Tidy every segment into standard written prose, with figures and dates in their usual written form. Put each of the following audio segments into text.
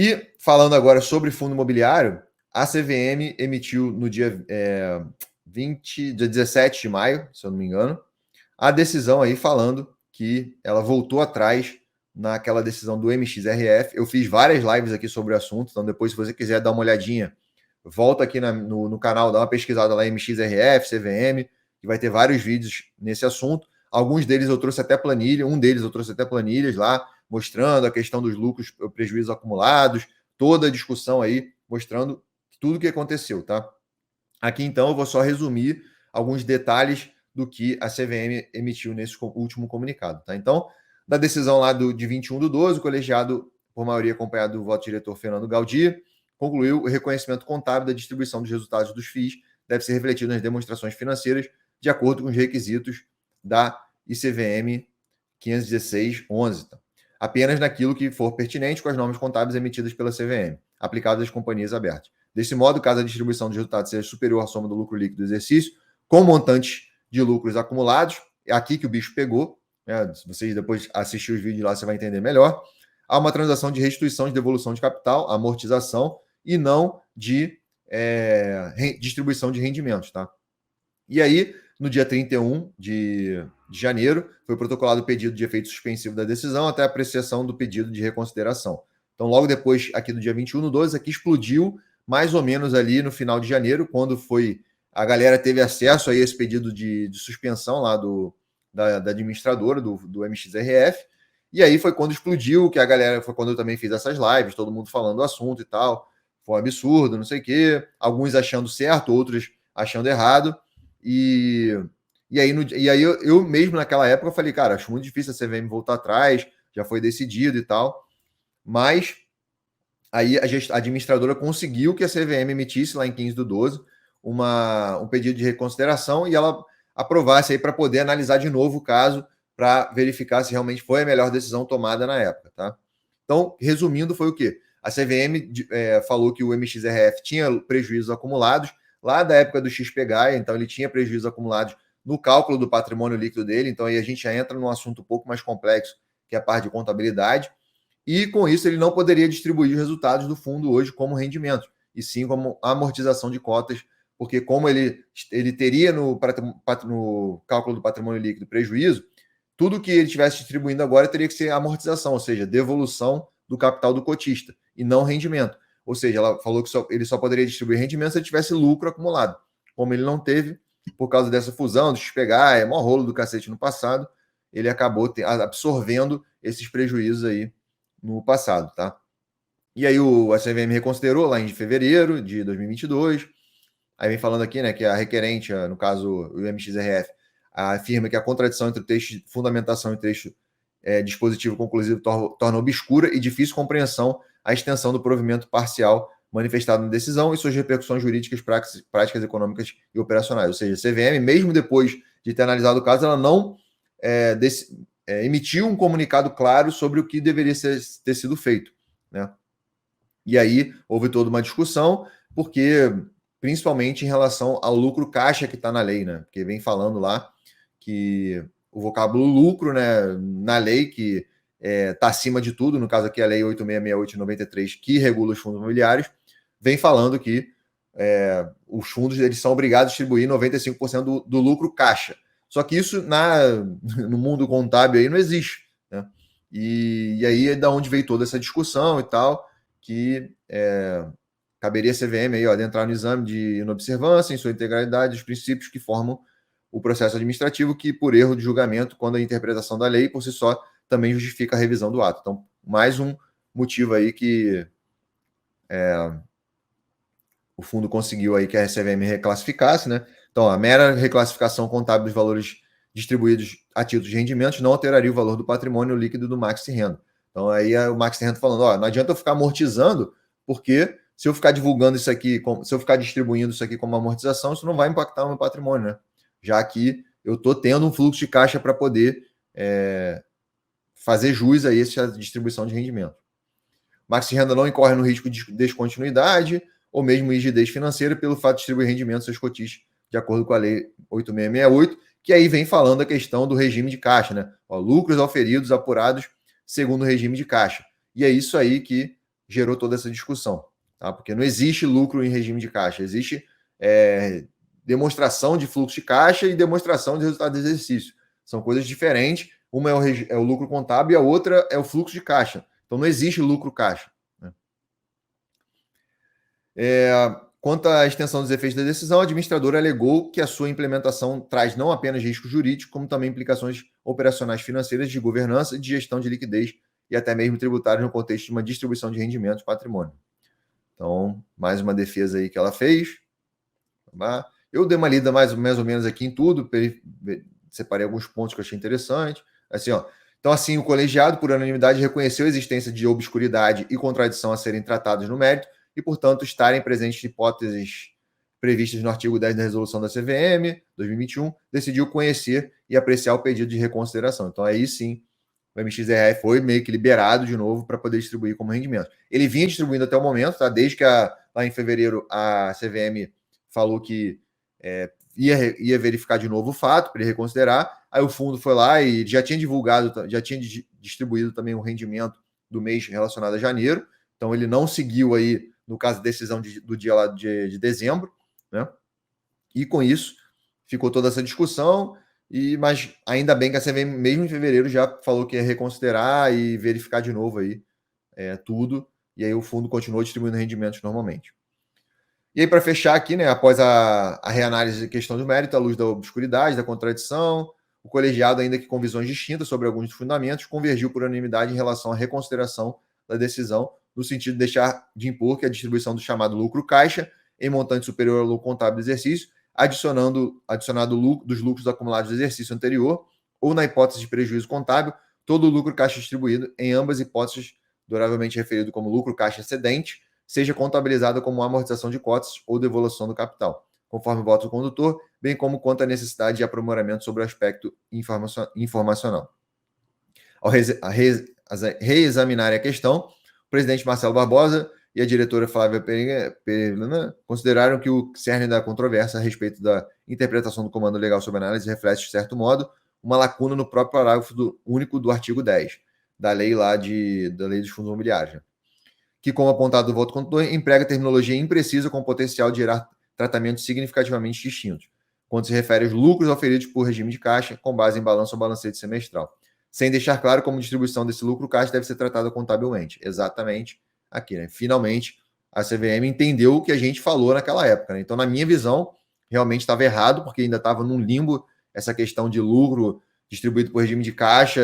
E falando agora sobre fundo imobiliário, a CVM emitiu no dia 17 de maio, se eu não me engano, a decisão aí falando que ela voltou atrás naquela decisão do MXRF. Eu fiz várias lives aqui sobre o assunto, então depois, se você quiser dar uma olhadinha, volta aqui no canal, dá uma pesquisada lá, MXRF, CVM, que vai ter vários vídeos nesse assunto. Alguns deles eu trouxe até planilha, um deles eu trouxe até planilhas lá, mostrando a questão dos lucros, prejuízos acumulados, toda a discussão aí, mostrando tudo o que aconteceu, tá? Aqui, então, eu vou só resumir alguns detalhes do que a CVM emitiu nesse último comunicado, tá? Então, da decisão lá de 21/12, o colegiado, por maioria acompanhado do voto diretor Fernando Gaudier, concluiu o reconhecimento contábil da distribuição dos resultados dos FIIs deve ser refletido nas demonstrações financeiras de acordo com os requisitos da ICVM 516/11, tá? Apenas naquilo que for pertinente com as normas contábeis emitidas pela CVM, aplicadas às companhias abertas. Desse modo, caso a distribuição dos resultados seja superior à soma do lucro líquido do exercício, com montantes de lucros acumulados, é aqui que o bicho pegou, né? Se vocês depois assistirem os vídeos lá, você vai entender melhor. Há uma transação de restituição de devolução de capital, amortização, e não de distribuição de rendimentos, tá? E aí, no dia 31 de janeiro, foi protocolado o pedido de efeito suspensivo da decisão até a apreciação do pedido de reconsideração. Então, logo depois, aqui do dia 21/12, aqui explodiu mais ou menos ali no final de janeiro, quando foi a galera teve acesso a esse pedido de suspensão lá da administradora, do MXRF, e aí foi quando explodiu, que a galera, foi quando eu também fiz essas lives, todo mundo falando do assunto e tal, foi um absurdo, não sei o quê, alguns achando certo, outros achando errado, e aí eu mesmo naquela época eu falei, cara, acho muito difícil a CVM voltar atrás, já foi decidido e tal, mas aí a administradora conseguiu que a CVM emitisse lá em 15/12 um pedido de reconsideração e ela aprovasse aí para poder analisar de novo o caso para verificar se realmente foi a melhor decisão tomada na época, tá? Então, resumindo, foi o quê? A CVM falou que o MXRF tinha prejuízos acumulados lá da época do XPGAIA, então ele tinha prejuízos acumulados no cálculo do patrimônio líquido dele, então aí a gente já entra num assunto um pouco mais complexo, que é a parte de contabilidade, e com isso ele não poderia distribuir os resultados do fundo hoje como rendimento, e sim como amortização de cotas, porque como ele teria no cálculo do patrimônio líquido prejuízo, tudo que ele estivesse distribuindo agora teria que ser amortização, ou seja, devolução do capital do cotista, e não rendimento. Ou seja, ela falou que ele só poderia distribuir rendimento se ele tivesse lucro acumulado. Como ele não teve, por causa dessa fusão, de pegar, maior rolo do cacete no passado, ele acabou absorvendo esses prejuízos aí no passado, tá? E aí a CVM reconsiderou lá em fevereiro de 2022, aí vem falando aqui, né, que a requerente, no caso o MXRF, afirma que a contradição entre o texto de fundamentação e o texto dispositivo conclusivo torna obscura e difícil compreensão a extensão do provimento parcial manifestado na decisão e suas repercussões jurídicas, práticas econômicas e operacionais. Ou seja, a CVM, mesmo depois de ter analisado o caso, ela não emitiu um comunicado claro sobre o que deveria ter sido feito, né? E aí houve toda uma discussão, porque principalmente em relação ao lucro caixa que está na lei, né? Porque vem falando lá que o vocábulo lucro, né, na lei que está acima de tudo, no caso aqui a lei 8668 de 93, que regula os fundos imobiliários, vem falando que os fundos eles são obrigados a distribuir 95% do lucro caixa. Só que isso no mundo contábil aí não existe, né? E aí é da onde veio toda essa discussão e tal, que caberia a CVM aí, adentrar no exame de inobservância em sua integralidade os princípios que formam o processo administrativo, que por erro de julgamento, quando a interpretação da lei por si só também justifica a revisão do ato. Então, mais um motivo aí que o fundo conseguiu aí que a CVM reclassificasse, né? Então, a mera reclassificação contábil dos valores distribuídos a título de rendimentos não alteraria o valor do patrimônio líquido do Maxi Renda. Então, aí o Maxi Renda falando, não adianta eu ficar amortizando, porque se eu ficar divulgando isso aqui, se eu ficar distribuindo isso aqui como amortização, isso não vai impactar o meu patrimônio, né? Já que eu estou tendo um fluxo de caixa para poder fazer jus a essa distribuição de rendimento. Maxi Renda não incorre no risco de descontinuidade ou mesmo rigidez financeira pelo fato de distribuir rendimentos aos cotistas de acordo com a Lei 8668, que aí vem falando a questão do regime de caixa, né? Lucros auferidos apurados segundo o regime de caixa. E é isso aí que gerou toda essa discussão, tá? Porque não existe lucro em regime de caixa, existe demonstração de fluxo de caixa e demonstração de resultado de exercício. São coisas diferentes. Uma é o lucro contábil e a outra é o fluxo de caixa. Então não existe lucro caixa, né? Quanto à extensão dos efeitos da decisão, a administradora alegou que a sua implementação traz não apenas risco jurídico, como também implicações operacionais financeiras, de governança, de gestão de liquidez e até mesmo tributárias no contexto de uma distribuição de rendimentos e patrimônio. Então, mais uma defesa aí que ela fez. Eu dei uma lida mais ou menos aqui em tudo, separei alguns pontos que eu achei interessante. Assim, ó. Então, assim, o colegiado, por unanimidade, reconheceu a existência de obscuridade e contradição a serem tratados no mérito e, portanto, estarem presentes hipóteses previstas no artigo 10 da resolução da CVM 2021, decidiu conhecer e apreciar o pedido de reconsideração. Então, aí sim, o MXRF foi meio que liberado de novo para poder distribuir como rendimento. Ele vinha distribuindo até o momento, tá? Desde que lá em fevereiro a CVM falou que ia verificar de novo o fato para ele reconsiderar. Aí o fundo foi lá e já tinha divulgado, já tinha distribuído também o rendimento do mês relacionado a janeiro. Então ele não seguiu aí, no caso da decisão do dia lá de dezembro, né? E com isso ficou toda essa discussão. Mas ainda bem que a CVM, mesmo em fevereiro, já falou que ia reconsiderar e verificar de novo aí tudo. E aí o fundo continuou distribuindo rendimentos normalmente. E aí, para fechar aqui, né, após a reanálise da questão do mérito, à luz da obscuridade, da contradição, o colegiado, ainda que com visões distintas sobre alguns dos fundamentos, convergiu por unanimidade em relação à reconsideração da decisão, no sentido de deixar de impor que a distribuição do chamado lucro caixa, em montante superior ao lucro contábil do exercício, adicionado dos lucros acumulados do exercício anterior, ou na hipótese de prejuízo contábil, todo o lucro caixa distribuído, em ambas hipóteses, duravelmente referido como lucro caixa excedente, seja contabilizada como amortização de cotas ou devolução do capital, conforme o voto do condutor, bem como quanto à necessidade de aprimoramento sobre o aspecto informacional. Ao reexaminar a questão, o presidente Marcelo Barbosa e a diretora Flávia Pereira consideraram que o cerne da controvérsia a respeito da interpretação do comando legal sob análise reflete, de certo modo, uma lacuna no próprio parágrafo único do artigo 10 da lei lá da lei dos fundos imobiliários, né? Que, como apontado no voto condutor, emprega terminologia imprecisa com potencial de gerar tratamentos significativamente distintos, quando se refere aos lucros oferidos por regime de caixa, com base em balanço ou balancete semestral, sem deixar claro como distribuição desse lucro caixa deve ser tratada contabilmente. Exatamente aqui, né? Finalmente, a CVM entendeu o que a gente falou naquela época, né? Então, na minha visão, realmente estava errado, porque ainda estava num limbo essa questão de lucro distribuído por regime de caixa,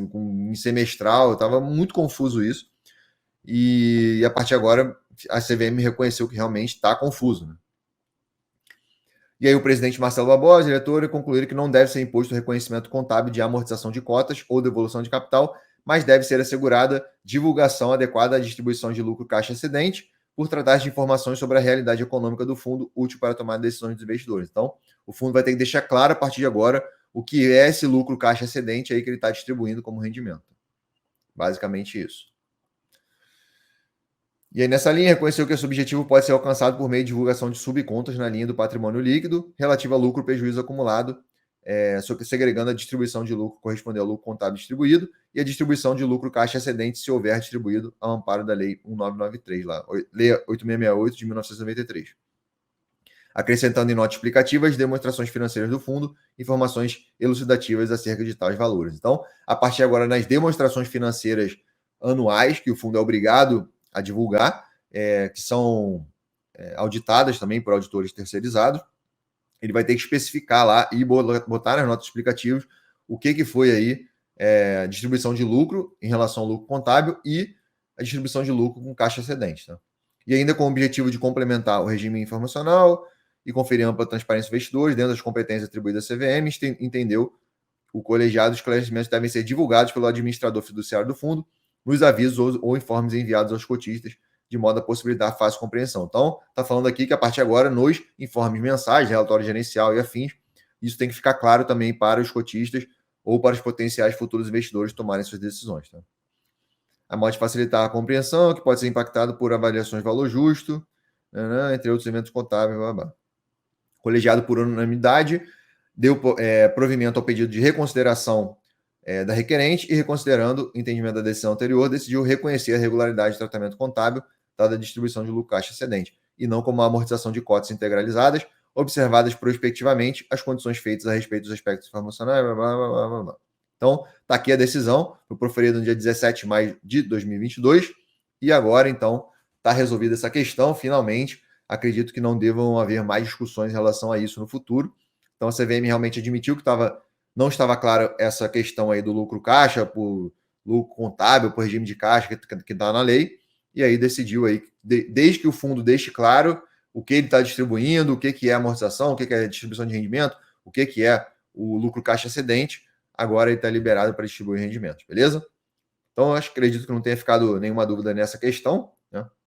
em semestral, estava muito confuso isso. E a partir de agora, a CVM reconheceu que realmente está confuso, né? E aí o presidente Marcelo Barbosa, diretor, concluíram que não deve ser imposto o reconhecimento contábil de amortização de cotas ou devolução de capital, mas deve ser assegurada divulgação adequada à distribuição de lucro caixa excedente, por tratar de informações sobre a realidade econômica do fundo, útil para tomar decisões dos investidores. Então, o fundo vai ter que deixar claro a partir de agora o que é esse lucro caixa excedente aí que ele está distribuindo como rendimento. Basicamente isso. E aí, nessa linha, reconheceu que esse objetivo pode ser alcançado por meio de divulgação de subcontas na linha do patrimônio líquido, relativo a lucro ou prejuízo acumulado, segregando a distribuição de lucro correspondente ao lucro contábil distribuído e a distribuição de lucro caixa excedente, se houver distribuído ao amparo da Lei 1993, lá, Lei 8668 de 1993. Acrescentando em notas explicativas, demonstrações financeiras do fundo, informações elucidativas acerca de tais valores. Então, a partir de agora, nas demonstrações financeiras anuais, que o fundo é obrigado a divulgar, que são auditadas também por auditores terceirizados, ele vai ter que especificar lá e botar nas notas explicativas o que foi aí a distribuição de lucro em relação ao lucro contábil e a distribuição de lucro com caixa excedente. Tá? E ainda com o objetivo de complementar o regime informacional e conferir ampla transparência aos investidores dentro das competências atribuídas à CVM, entendeu o colegiado, os esclarecimentos devem ser divulgados pelo administrador fiduciário do fundo nos avisos ou informes enviados aos cotistas, de modo a possibilitar fácil compreensão. Então, está falando aqui que a partir de agora, nos informes mensais, relatório gerencial e afins, isso tem que ficar claro também para os cotistas ou para os potenciais futuros investidores tomarem suas decisões. Tá? A modo de facilitar a compreensão, que pode ser impactado por avaliações de valor justo, entre outros elementos contábeis, blá, blá. Colegiado por unanimidade, deu provimento ao pedido de reconsideração da requerente e, reconsiderando o entendimento da decisão anterior, decidiu reconhecer a regularidade de tratamento contábil dada a distribuição de lucro caixa excedente, e não como uma amortização de cotas integralizadas, observadas prospectivamente as condições feitas a respeito dos aspectos informacionais, blá, blá, blá, blá, blá. Então, está aqui a decisão, foi proferida no dia 17 de maio de 2022, e agora, então, está resolvida essa questão, finalmente. Acredito que não devam haver mais discussões em relação a isso no futuro. Então, a CVM realmente admitiu que não estava clara essa questão aí do lucro caixa, por lucro contábil, por regime de caixa que está na lei, e aí decidiu aí, desde que o fundo deixe claro o que ele está distribuindo, o que é amortização, o que é distribuição de rendimento, o que é o lucro caixa excedente, agora ele está liberado para distribuir rendimentos, beleza? Então, acredito que não tenha ficado nenhuma dúvida nessa questão, né?